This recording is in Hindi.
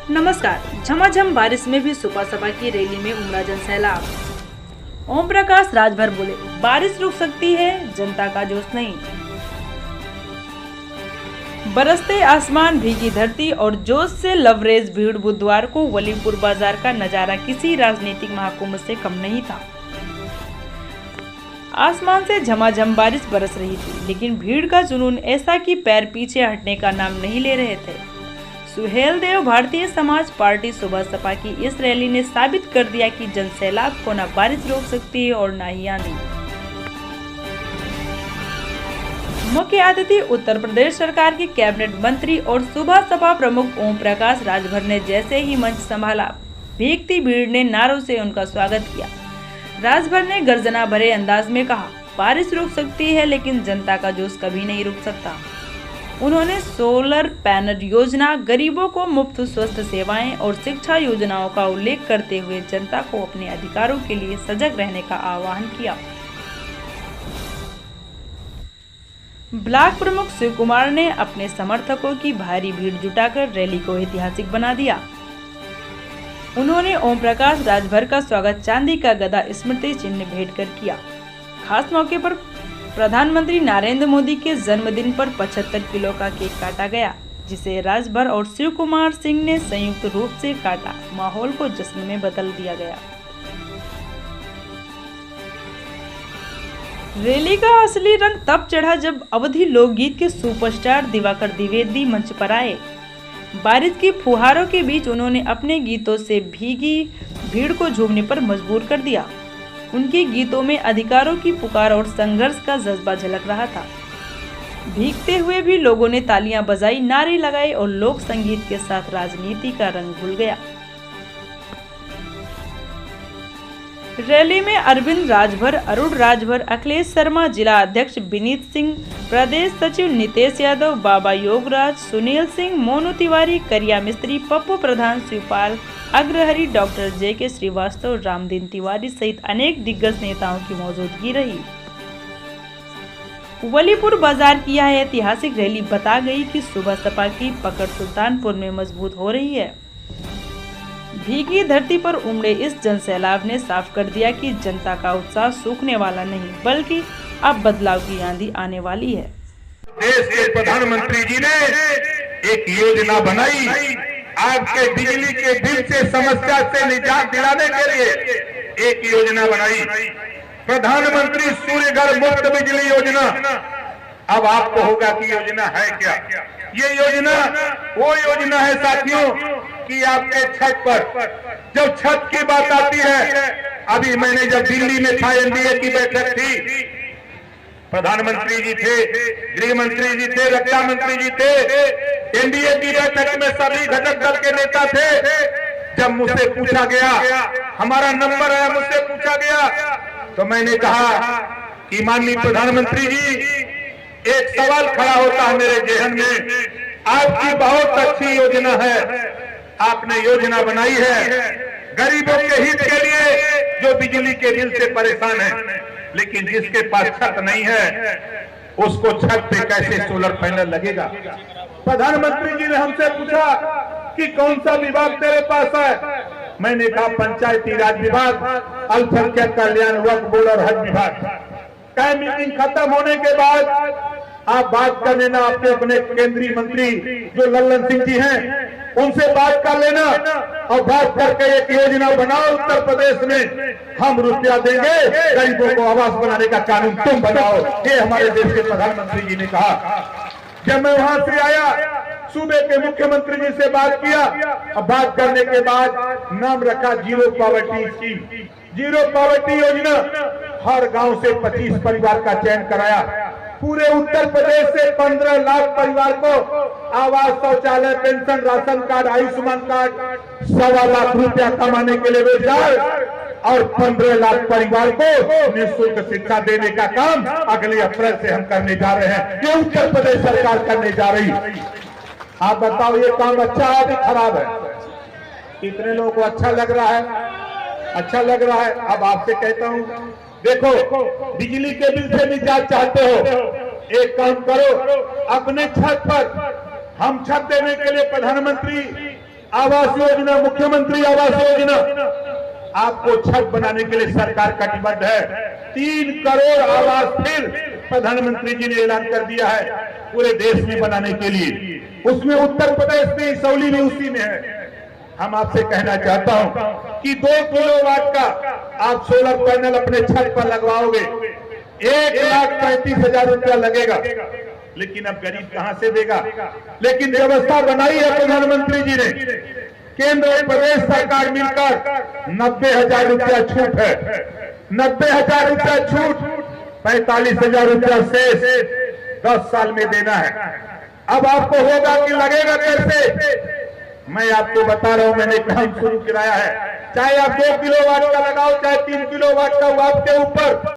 नमस्कार। झमाझम बारिश में भी सुपा सपा की रैली में उमड़ा जन सैलाब। ओम प्रकाश राजभर बोले, बारिश रुक सकती है, जनता का जोश नहीं। बरसते आसमान, भीगी धरती और जोश से लवरेज भीड़। बुधवार को वलीपुर बाजार का नजारा किसी राजनीतिक महाकुंभ से कम नहीं था। आसमान से झमाझम बारिश बरस रही थी, लेकिन भीड़ का जुनून ऐसा कि पैर पीछे हटने का नाम नहीं ले रहे थे। सुहेल देव भारतीय समाज पार्टी सुबह सपा की इस रैली ने साबित कर दिया कि जन सैलाब को न बारिश रोक सकती है और न ही आंधी। मुख्य अतिथि उत्तर प्रदेश सरकार के कैबिनेट मंत्री और सुबह सपा प्रमुख ओम प्रकाश राजभर ने जैसे ही मंच संभाला, भीगती भीड़ ने नारों से उनका स्वागत किया। राजभर ने गर्जना भरे अंदाज में कहा, बारिश रुक सकती है लेकिन जनता का जोश कभी नहीं रुक सकता। उन्होंने सोलर पैनल योजना, गरीबों को मुफ्त स्वास्थ्य सेवाएं और शिक्षा योजनाओं का उल्लेख करते हुए जनता को अपने अधिकारों के लिए सजग रहने का आह्वान किया। ब्लॉक प्रमुख शिव कुमार ने अपने समर्थकों की भारी भीड़ जुटाकर रैली को ऐतिहासिक बना दिया। उन्होंने ओम प्रकाश राजभर का स्वागत चांदी का गदा स्मृति चिन्ह भेंट कर किया। खास मौके पर प्रधानमंत्री नरेंद्र मोदी के जन्मदिन पर 75 किलो का केक काटा गया, जिसे राजभर और शिव कुमार सिंह ने संयुक्त रूप से काटा। माहौल को जश्न में बदल दिया गया। रैली का असली रंग तब चढ़ा जब अवधी लोकगीत के सुपरस्टार दिवाकर द्विवेदी मंच पर आए। बारिश की फुहारों के बीच उन्होंने अपने गीतों से भीगी भीड़ को झूमने पर मजबूर कर दिया। उनके गीतों में अधिकारों की पुकार और संघर्ष का जज्बा झलक रहा था। भीगते हुए भी लोगों ने तालियां बजाई, नारे लगाए और लोक संगीत के साथ राजनीति का रंग घुल गया। रैली में अरविंद राजभर, अरुण राजभर, अखिलेश शर्मा, जिला अध्यक्ष विनीत सिंह, प्रदेश सचिव नितेश यादव, बाबा योगराज, सुनील सिंह, मोनू तिवारी, करिया मिस्त्री, पप्पू प्रधान, शिवपाल अग्रहरि, डॉक्टर JK श्रीवास्तव, रामदीन तिवारी सहित अनेक दिग्गज नेताओं की मौजूदगी रही। वलीपुर बाजार की यह ऐतिहासिक रैली बता गई कि सुबह सपा की पकड़ सुल्तानपुर में मजबूत हो रही है। भीगी धरती पर उमड़े इस जन सैलाब ने साफ कर दिया कि जनता का उत्साह सूखने वाला नहीं, बल्कि अब बदलाव की आंधी आने वाली है। देश के प्रधानमंत्री जी ने एक योजना बनाई, आपके बिजली के बिल से समस्या से निजात दिलाने के लिए एक योजना बनाई, प्रधानमंत्री सूर्य घर मुफ्त बिजली योजना। अब आपको होगा कि योजना है क्या? ये योजना वो योजना है साथियों कि आपके छत पर जब छत की बात आती है, अभी मैंने जब दिल्ली में था, NDA की बैठक थी, प्रधानमंत्री जी थे, गृह मंत्री जी थे, रक्षा मंत्री जी थे, NDA की बैठक में सभी घटक दल के नेता थे। जब मुझसे पूछा गया, हमारा नंबर आया, मुझसे पूछा गया, तो मैंने कहा कि माननीय प्रधानमंत्री जी, एक सवाल खड़ा होता है मेरे जहन में, आपकी बहुत अच्छी योजना है, आपने योजना बनाई है गरीबों के हित के लिए जो बिजली के बिल से परेशान है, लेकिन जिसके पास छत नहीं है उसको छत पे कैसे सोलर पैनल लगेगा? प्रधानमंत्री जी ने हमसे पूछा कि कौन सा विभाग तेरे पास है? मैंने कहा पंचायती राज विभाग, अल्पसंख्यक कल्याण, वक्फ बोर्ड और हज विभाग। कई मीटिंग खत्म होने के बाद आप बात कर लेना, आपके अपने केंद्रीय मंत्री जो लल्लन सिंह जी हैं उनसे बात कर लेना और बात करके एक योजना बनाओ। उत्तर प्रदेश में हम रुपया देंगे, गरीबों को आवास बनाने का कानून तुम बनाओ, ये हमारे देश के प्रधानमंत्री जी ने कहा। जब मैं वहां से आया, सूबे के मुख्यमंत्री जी से बात किया और बात करने के बाद नाम रखा zero poverty scheme. Zero poverty योजना, हर गांव से 25 परिवार का चयन कराया। पूरे उत्तर प्रदेश से 15 लाख परिवार को आवास, शौचालय, pension, ration card, Ayushman card, 1.25 lakh रुपया कमाने के लिए रोजगार और 15 लाख परिवार को निःशुल्क शिक्षा देने का काम अगले अप्रैल से हम करने जा रहे हैं। ये उत्तर प्रदेश सरकार करने जा रही। आप बताओ ये काम अच्छा है कि खराब है? कितने लोगों को अच्छा लग रहा है? अच्छा लग रहा है। अब आपसे कहता हूं, देखो बिजली के बिल से निजात चाहते हो, एक काम करो, अपने छत पर हम छत देने के लिए प्रधानमंत्री आवास योजना, मुख्यमंत्री आवास योजना, आपको छत बनाने के लिए सरकार कटिबद्ध है। 3 करोड़ आवास फिर प्रधानमंत्री जी ने ऐलान कर दिया है पूरे देश में बनाने के लिए। उसमें उत्तर प्रदेश में इसौली में उसी में है। हम आपसे कहना चाहता हूं कि 2 किलोवाट का आप सोलर पैनल अपने छत पर लगवाओगे, 1,35,000 रुपया लगेगा, लेकिन अब गरीब कहां से देगा? लेकिन व्यवस्था बनाई है प्रधानमंत्री जी ने, केंद्र और प्रदेश सरकार मिलकर 90,000 रुपया छूट है, 90,000 रुपया छूट, 45,000 रुपया शेष 10 साल में देना है। अब आपको होगा कि लगेगा कैसे? मैं आपको बता रहा हूं, मैंने काम शुरू कराया है। चाहे आप 2 किलोवाट का लगाओ, चाहे 3 किलोवाट का, वो आपके ऊपर।